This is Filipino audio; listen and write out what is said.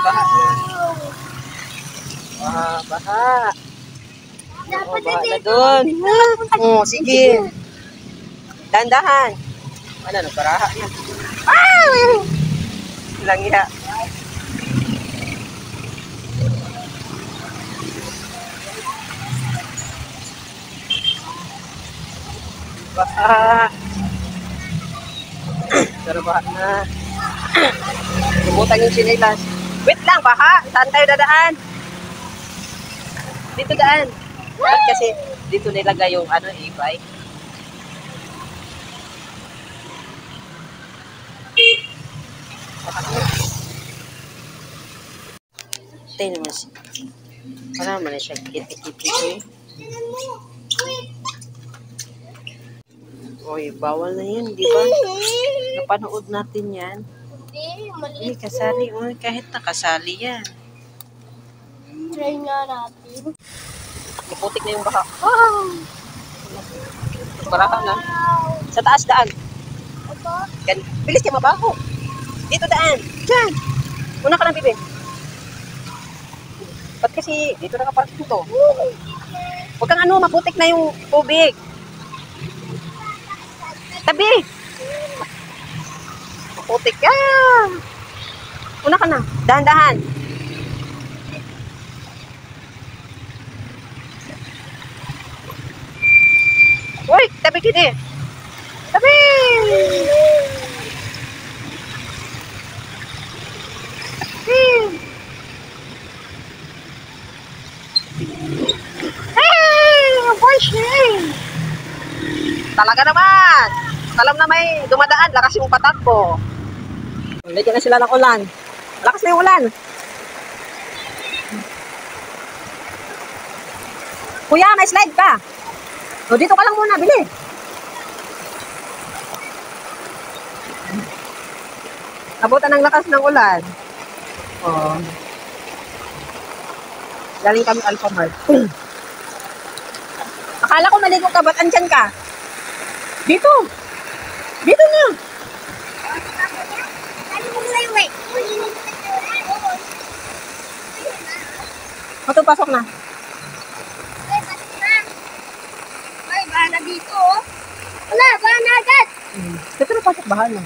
baha na. Baha. Oo, baha na doon. Oh, sige. Dandahan. Ano, nagparaha na. Langya. Baha. Pero baha na. Bumutan yung sinilas. Wait lang, baha. Saan tayo dadaan? Dito daan. Bakit kasi dito nilagay yung e-bike. Tingnan naman siya. Para naman siya kiti-kiti ko eh. Oy, bawal na yan, di ba? Napanood natin yan. Hindi, maliit. Kasali. Oy, kahit nakasali yan. Try nga natin. Iputik na yung baha. Baraha na. Sa taas daan. Ito? Bilis kayo mabaho. Dito daan. Diyan. Una ka lang, bibi. Ba't kasi dito nakaparking to? Huwag kang maputik na yung tubig. Tabi. Maputik yan. Una ka na. Dahan-dahan. Uy, tabi kini. Tabi. Talaga naman. Alam na may dumadaan, lakas yung patakbo. Lagyan na sila ng ulan. Lakas na yung ulan. Kuya, may slide ka. O, dito ka lang muna, bili. Abutan ng lakas ng ulan. O. Galing kami Alphamart. Akala ko maligo ka, ba't andyan ka? Dito. Dito na. Ito, pasok na. Ay, bahala dito. Wala, bahala agad. Ito na pasok, bahal na.